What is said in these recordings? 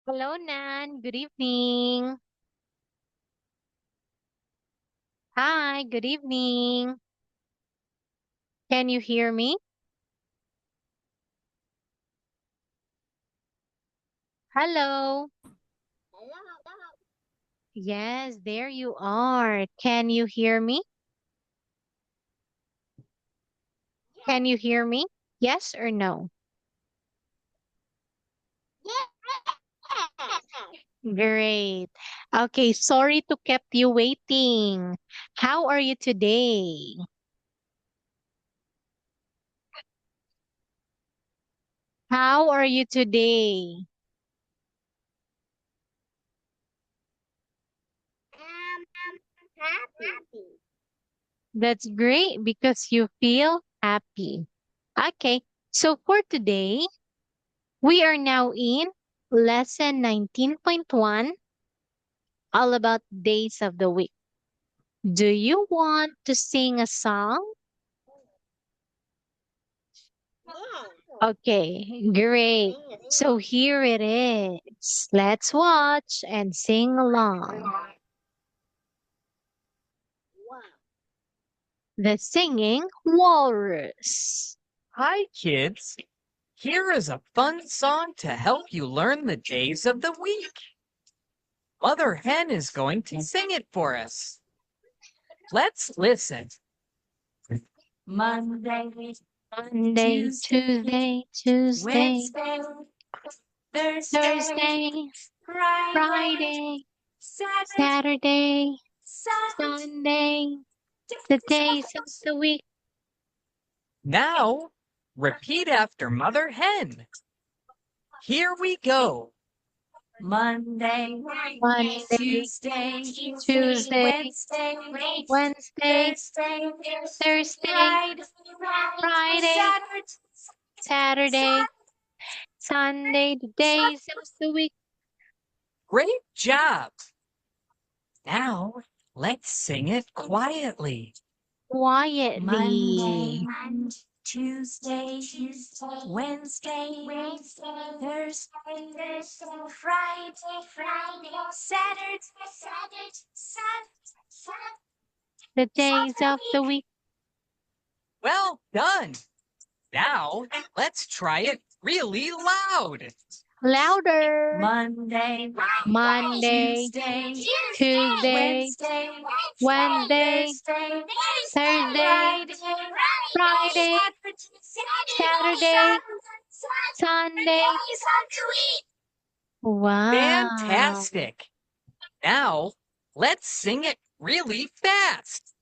Hello, Nan. Good evening. Hi, good evening. Can you hear me? Hello. Yes, there you are. Can you hear me? Can you hear me? Yes or no? Great. Okay, sorry to kept you waiting. How are you today? How are you today? Happy. That's great because you feel happy. Okay, so for today, we are now in lesson 19.1, all about days of the week. Do you want to sing a song? Okay, great. So here it is. Let's watch and sing along. The Singing Walrus. Hi, kids. Here is a fun song to help you learn the days of the week. Mother Hen is going to sing it for us. Let's listen. Monday, Monday, Tuesday, Tuesday, Wednesday, Thursday, Thursday, Friday, Friday, Saturday, Saturday, Sunday. Sunday, the days of the week. Now, repeat after Mother Hen. Here we go. Monday, Monday, Tuesday, Tuesday, Wednesday, Wednesday, Thursday, Thursday, Friday, Friday, Saturday, Saturday, Sunday. Sunday, the days of the week. Great job. Now, let's sing it quietly. Quietly. Monday, Tuesday, Wednesday, Thursday, Friday, Saturday, The days of the week. Well done. Now, let's try it really loud. Louder. Monday, Monday, Tuesday, Tuesday, Wednesday, Wednesday, Thursday, Thursday, Friday, Friday, Saturday, Sunday. Wow. Fantastic. Now, let's sing it really fast.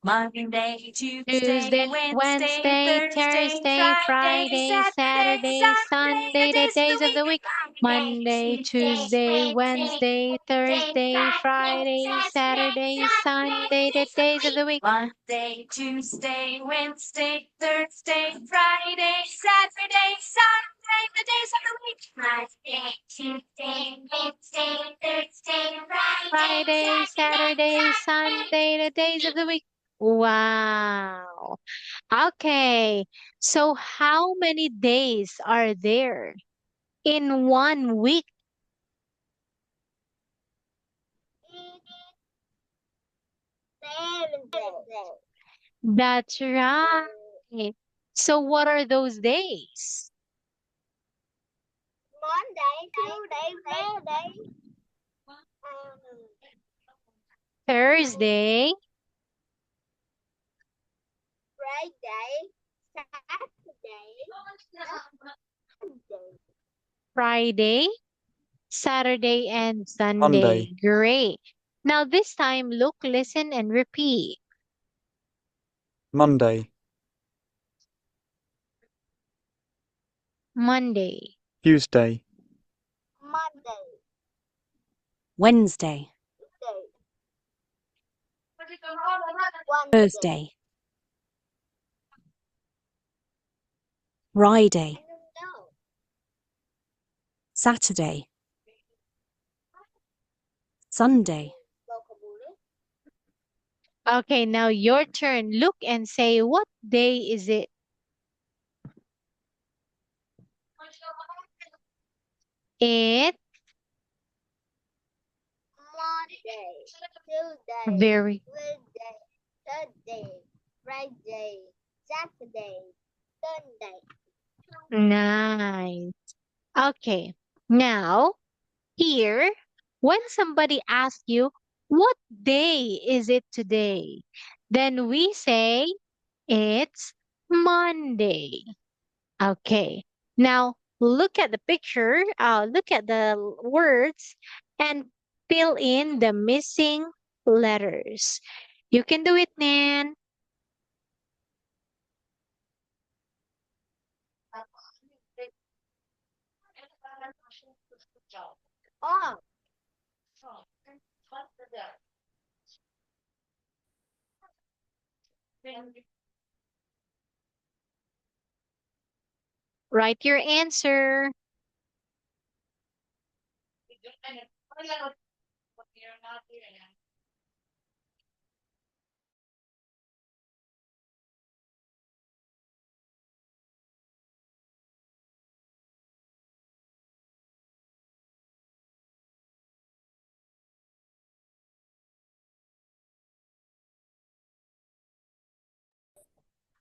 Monday, Tuesday, Tuesday, Wednesday, Wednesday, Thursday, Thursday, Friday, Friday, Saturday, Saturday, Sunday, the Sunday, the days of the days of the week. week. Monday, Monday, Tuesday, Tuesday, Wednesday, Wednesday, Thursday, Thursday, Friday, Friday, Saturday, Saturday, Sunday, Sunday, the the days of the days of week. the week. Monday, Tuesday, Wednesday, Thursday, Friday, Saturday, Sunday, the days of the week. Monday, Tuesday, Wednesday, Thursday, Friday, Friday, Saturday, Saturday, Sunday. Sunday, the days of the week. Wow. Okay. So how many days are there in one week? That's right. So what are those days? Monday, Tuesday, Wednesday, Thursday, Friday, Saturday, Sunday. Friday, Saturday, and Sunday. Monday, Great. Now this time, look, listen, and repeat. Monday, Monday, Tuesday, Monday, Wednesday, Tuesday, Wednesday, Thursday, Friday, no, Saturday, Sunday, vocabulary, Okay, now your turn. Look and say, what day is it? It Monday, Tuesday, very Wednesday, Thursday, Friday, Saturday, Sunday. nice. Okay. Now, here, when somebody asks you, what day is it today? Then we say it's Monday. Okay. Now, look at the picture, look at the words, and fill in the missing letters. You can do it, Nan. Oh, Write your answer.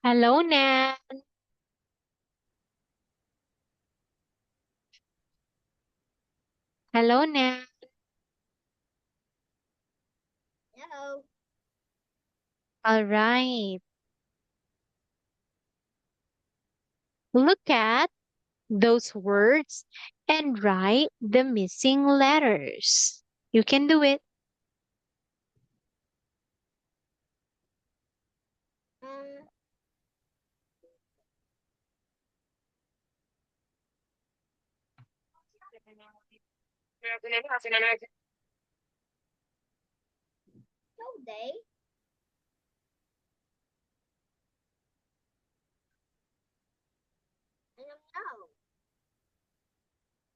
Hello, Nan. Hello, Nan. no. All right. Look at those words and write the missing letters. You can do it. Um, Tuesday, I don't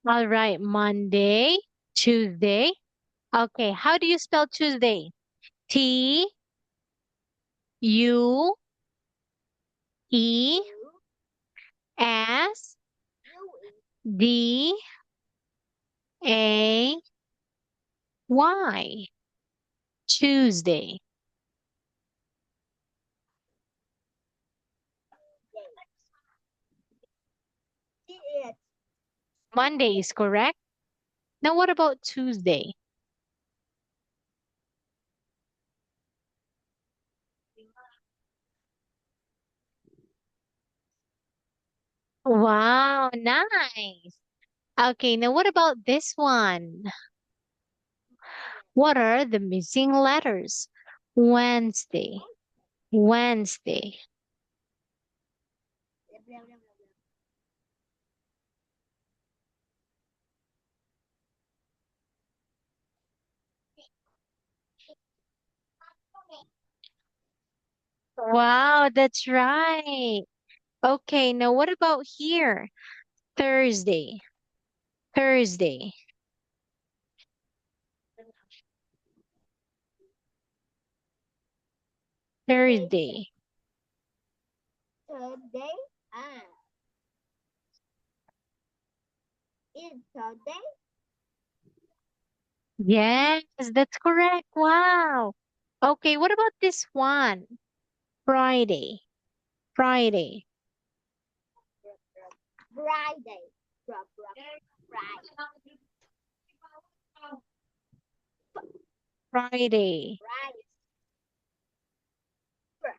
know. All right. Monday, Tuesday. Okay. How do you spell Tuesday? T U E U, S U, D A Y. Tuesday. T, H, Monday is correct. Now, what about Tuesday? Wow, nice. Okay, now what about this one? What are the missing letters? Wednesday. Wednesday. blah, blah, blah, blah, Wow, that's right. Okay, now what about here? Thursday. Thursday. Thursday. Thursday, ah, it's Thursday, Yes, that's correct. Wow. Okay, what about this one? Friday. Friday. Friday, blah, blah, Friday, Friday. Friday, blah,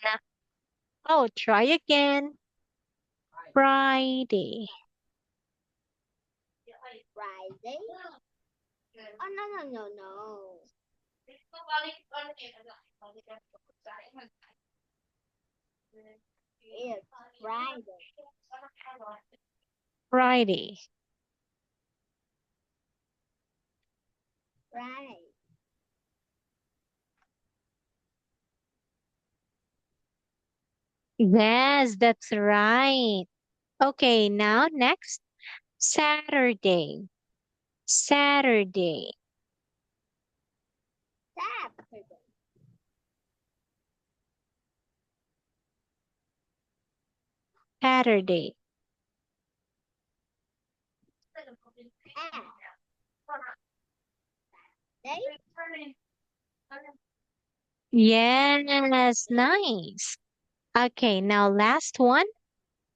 blah, Oh, try again. Friday. Friday. Oh, no, no, no, no. It's Friday, Friday. Friday. Yes, that's right. Okay, now next, Saturday. Saturday. Saturday, Saturday. S. Day. Yes, nice. Okay, now last one.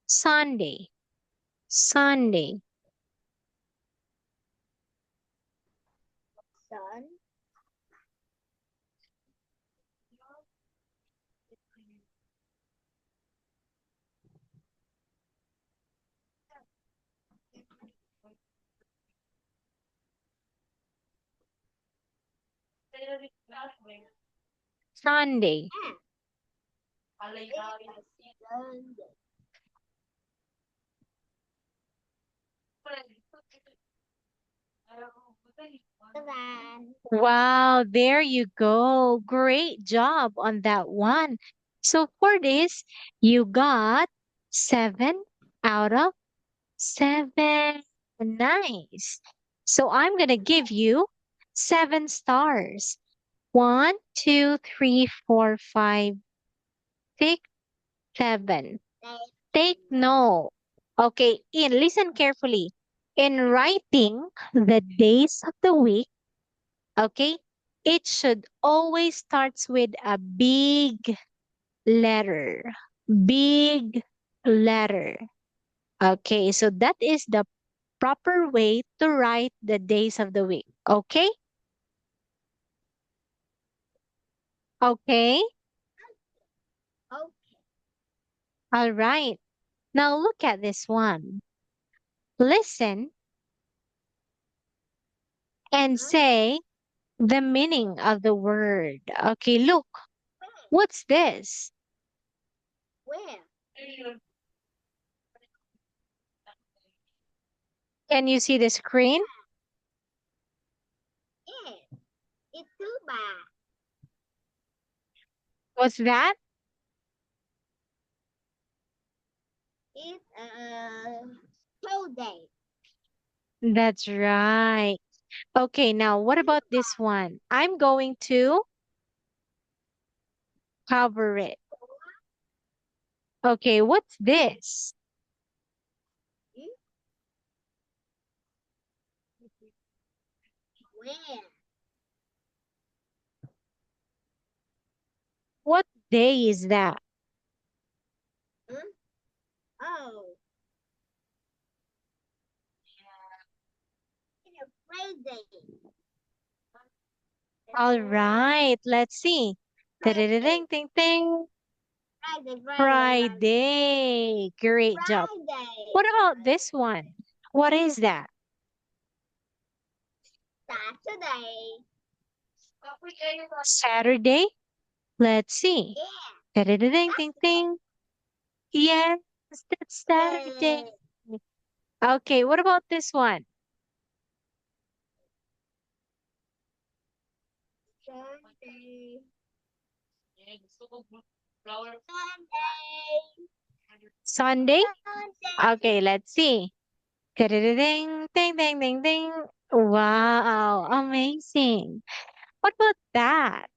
Sunday. Sunday. Sun. Sunday. S. Sunday. Seven. Wow, there you go. Great job on that one. So for this, you got 7 out of 7. Nice. So I'm going to give you 7 stars. 1, 2, 3, 4, 5, 6, 7. Day. Take note. Okay, listen carefully. In writing the days of the week, okay, it should always starts with a big letter. Big letter. Okay, so that is the proper way to write the days of the week. Okay? Okay? Okay. All right. Now look at this one. Listen and say the meaning of the word. Okay, look. What's this? Where? Can you see the screen? Yes. It's too bad. What's that? It's snow day. That's right. Okay, now what about this one? I'm going to cover it. Okay, what's this? Where? What day is that? Huh? Oh. It's a Friday. All right, let's see. Friday. Ding, ding, ding. Friday. Friday. Great job. Friday. What about this one? What is that? Saturday. Saturday? Let's see. Yeah. Ding, ding, ding, ding. Yes, that's Saturday. Yay. Okay, what about this one? Sunday. Sunday? Sunday. Okay, let's see. Ding, ding, ding, ding, ding. Wow, amazing. What about that?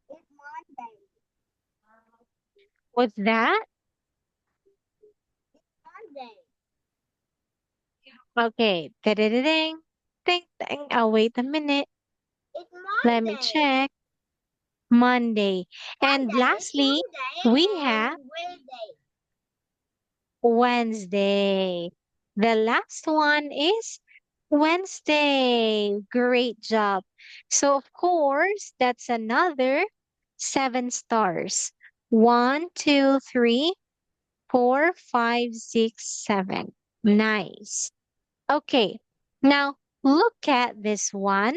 It's Monday. What's that? Monday. Okay. Ding, ding, ding. Oh, wait a minute. It's Let me Monday. check. Monday. And Monday, lastly, Tuesday, we and have Wednesday. Wednesday. The last one is Wednesday. Great job. So, of course, that's another 7 stars. 1, 2, 3, 4, 5, 6, 7. Nice. Okay. Now, look at this one.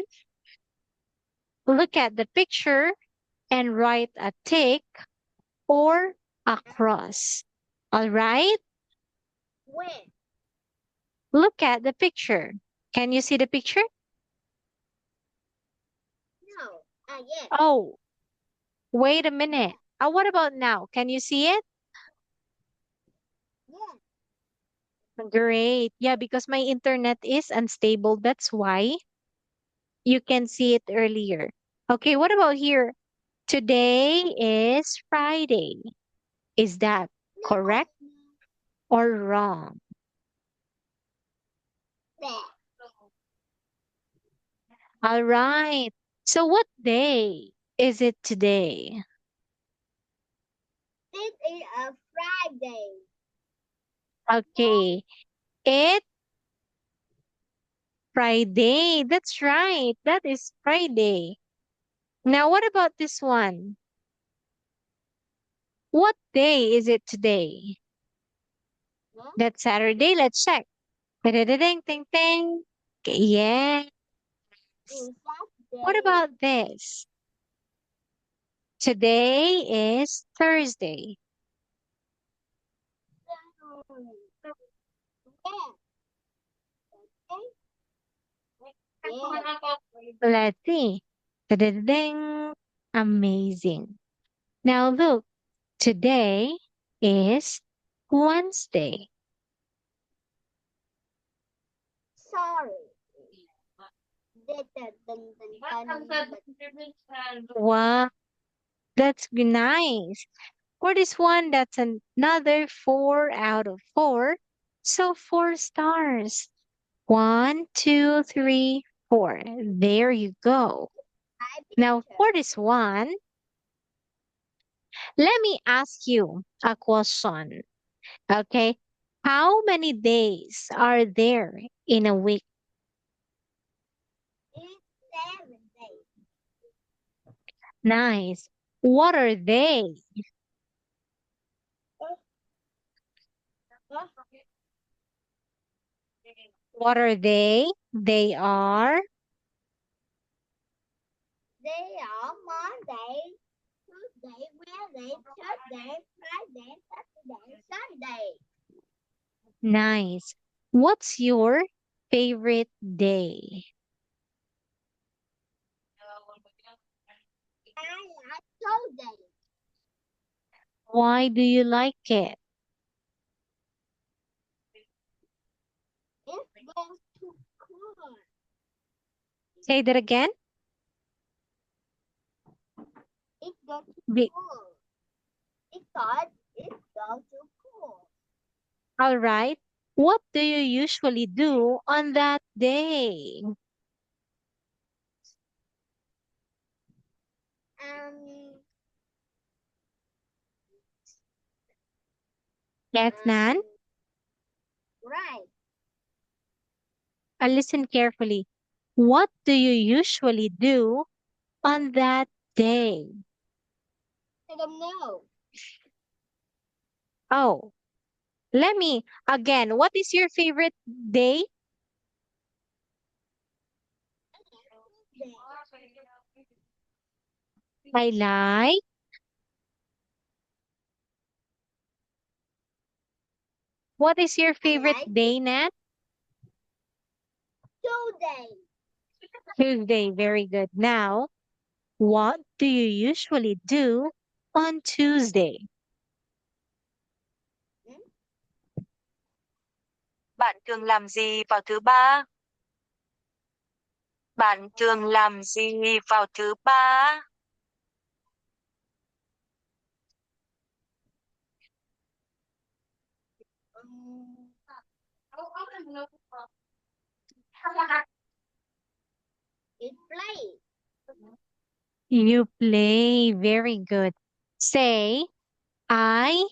Look at the picture and write a tick or a cross. All right? When? Look at the picture. Can you see the picture? No. Yes. Oh, wait a minute. What about now? Can you see it? Yes. Great. Yeah, because my internet is unstable. That's why you can see it earlier. Okay, what about here? Today is Friday. Is that correct or wrong? There. All right. So what day is it today? This is a Friday. Okay. It's Friday. That's right. That is Friday. Now, what about this one? What day is it today? Huh? That's Saturday. Let's check. Ding, ding, ding. Okay, yeah. It's What Saturday. about this? Today is Thursday. Yeah. Okay. Yeah. Let's see. Ding. Amazing. Now look, today is Wednesday. Sorry. Dun, dun, dun, dun, dun. Wow, that's nice. For this one, that's another 4 out of 4. So 4 stars. 1, 2, 3, 4. There you go. I Now picture. for this one, let me ask you a question. Okay. How many days are there in a week? It's 7 days. Nice. What are they? Huh? What are they? They are They are Monday, Tuesday, Wednesday, Thursday, Friday, Saturday, Sunday. nice. What's your favorite day? I like Tuesday. Why do you like it? It goes to school. Say that again. It goes to Be- school. Because it goes to school. All right. What do you usually do on that day? Um, Yes, Nan? right. Listen carefully. What do you usually do on that day? I don't know. Oh, let me again. What is your favorite day? Tuesday. I like. What is your I favorite like day, Nat? Tuesday. Tuesday. Very good. Now, what do you usually do on Tuesday? Hmm? Bạn thường làm gì vào thứ ba? Bạn thường làm gì vào thứ ba? Um, it play. You play. Very good. Say, I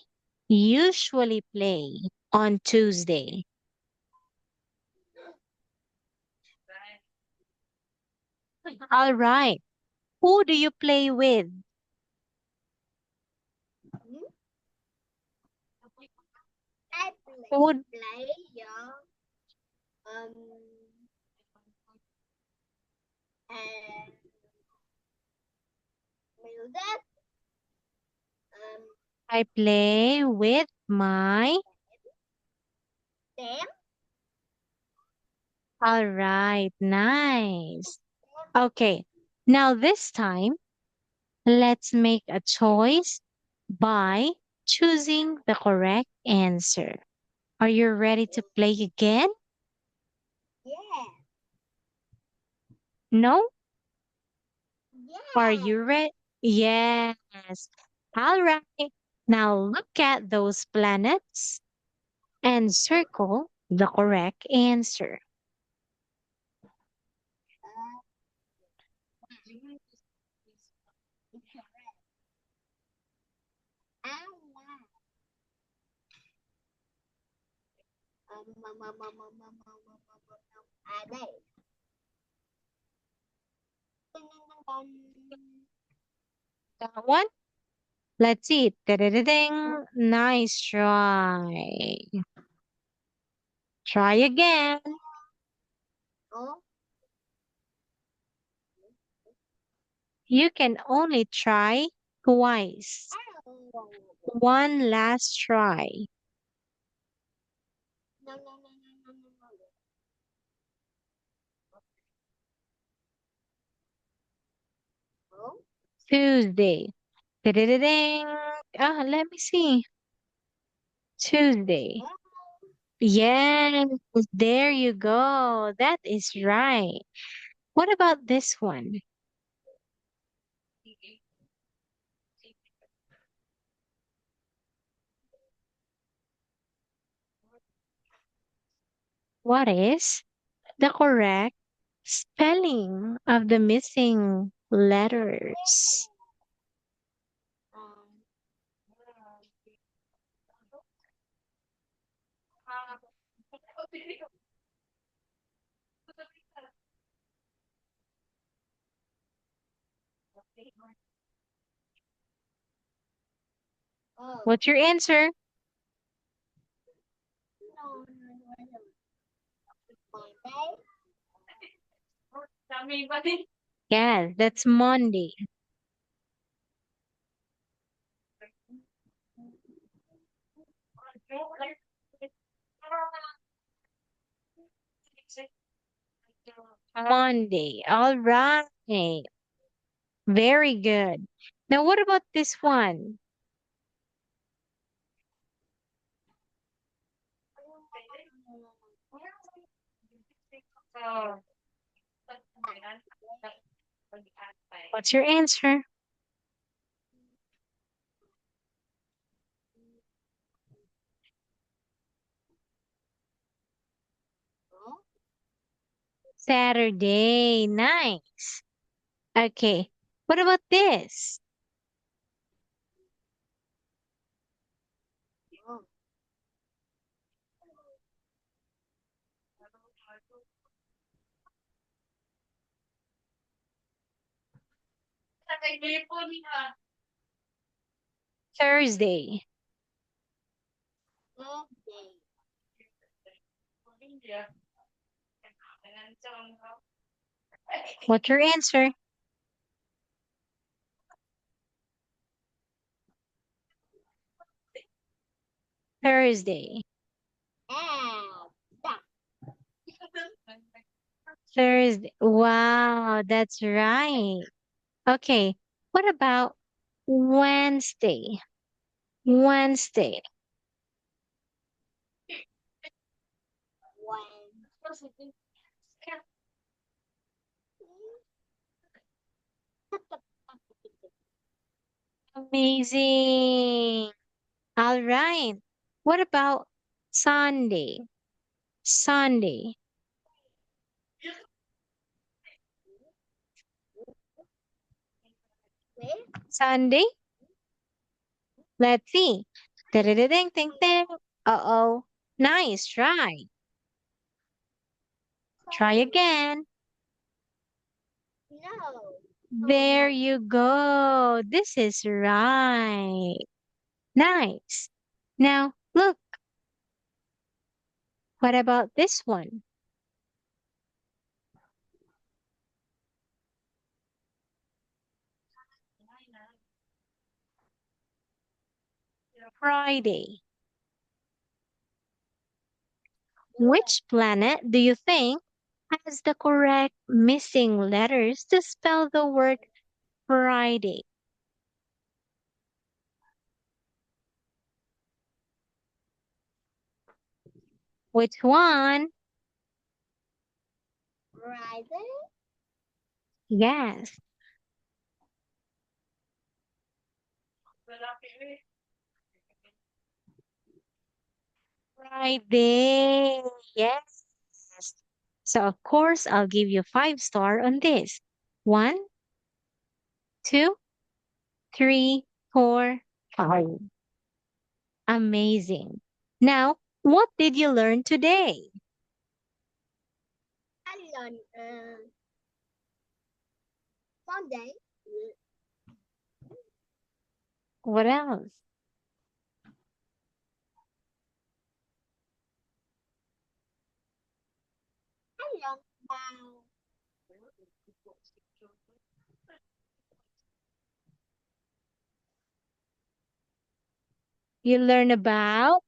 usually play on Tuesday. All right. Who do you play with? Hmm? I Who play your um and music. Um, I play with my. them. All right. Nice. Okay. Now this time, let's make a choice by choosing the correct answer. Are you ready to play again? Yeah. No? Are Yeah. you ready? Yes. All right. Now look at those planets and circle the correct answer. Đây. That one? Let's see. Da-da-da-ding. Nice try. Try again. Ủa? You can only try twice. One last try. No, no, no, no, no, no, no. Ủa? Tuesday. Da-da-da-ding. Let me see. Tuesday. Yes, there you go. That is right. What about this one? What is the correct spelling of the missing letters? What's your answer? No, no, no, no. Monday. Yes, that's Monday. Monday. All right. Very good. Now, what about this one? What's your answer? Saturday. Nice. Okay. What about this? Thursday. Thursday. What's your answer? Thursday. Ah, that. Thursday. Wow, that's right. Okay. What about Wednesday? Wednesday. When. Amazing. All right. What about Sunday? Sunday. Where? Sunday? Let's see. Da-da-da-ding, ding, ding. Uh-oh. Nice try. Try again. No. There you go. This is right. Nice. Now, look. What about this one? Friday. Which planet do you think has the correct missing letters to spell the word Friday? Which one? Friday. Yes. Friday. Yes. So of course, I'll give you 5 star on this. 1, 2, 3, 4, 5. Amazing. Now, what did you learn today? I learned Monday. What else? I learned about You learn about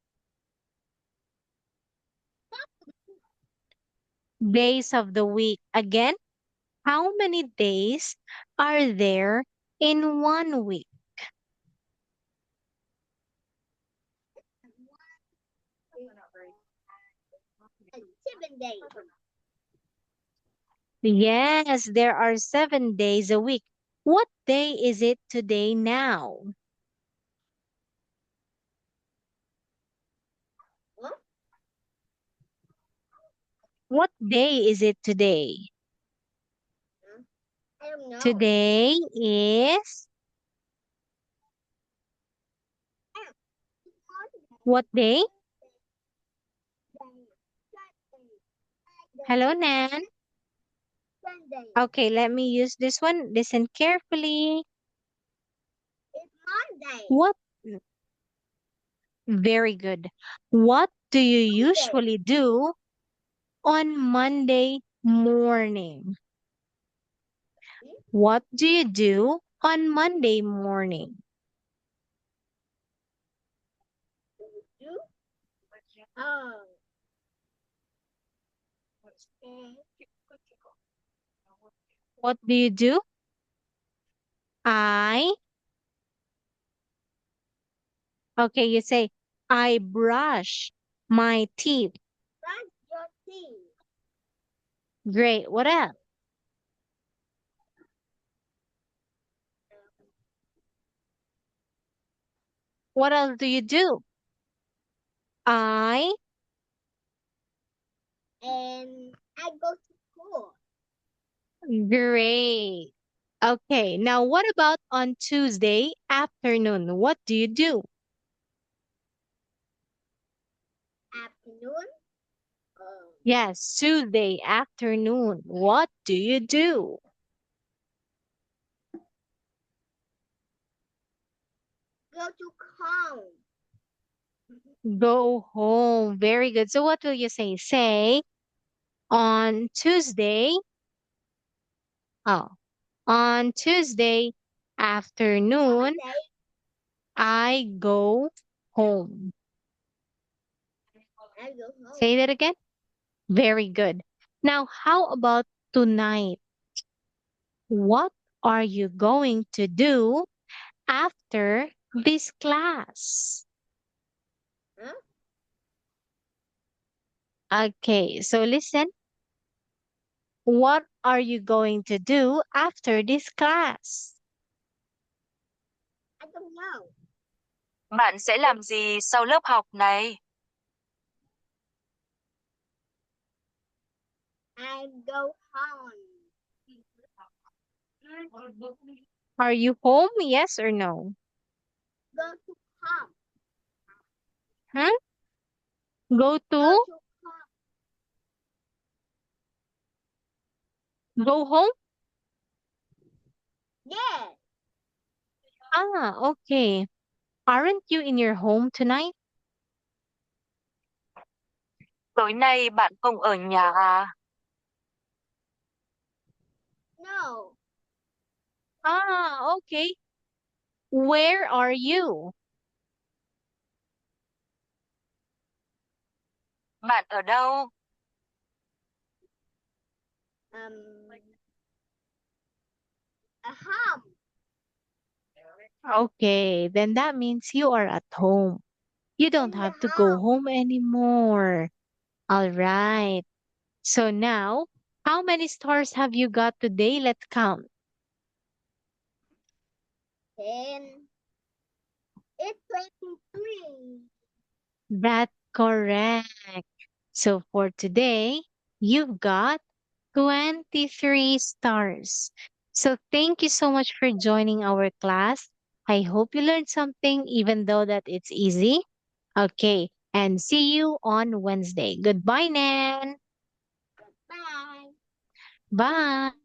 days of the week. Again, how many days are there in one week? 7 days. Yes, there are 7 days a week. What day is it today now? Huh? What day is it today? I don't know. Today is what day? Hello, Nan. Sunday. Okay, let me use this one. Listen carefully. It's Monday. What? Very good. What do you Monday. usually do on Monday morning? What do you do on Monday morning? You? Oh. What do you do? I, okay, you say, I brush my teeth. Brush your teeth. Great. What else? What else do you do? I, And I go to school. great. Okay, now what about on Tuesday afternoon? What do you do? Afternoon. Yes, Tuesday afternoon. What do you do? Go to home. Go home. Very good. So what will you say? Say on Tuesday. Oh, on Tuesday afternoon, Monday. I go home. I go home. Say that again. Very good. Now, how about tonight? What are you going to do after this class? Huh? Okay, so listen. What are you going to do after this class? I don't know. Bạn sẽ làm gì sau lớp học này? I go home. Are you home? Yes or no? Go to home. Huh? Go Go to to home. go home? Yeah. Ah, okay. Aren't you in your home tonight? Tối nay bạn không ở nhà à? No. Ah, okay. Where are you? Bạn ở đâu? A home. Okay, then that means you are at home. You don't In the have to go home. home anymore. All right. So now, how many stars have you got today? Let's count. 10. It's 23. That's correct. So for today, you've got 23 stars. So thank you so much for joining our class. I hope you learned something even though that it's easy. Okay, and see you on Wednesday. Goodbye, Nan. Bye. Bye.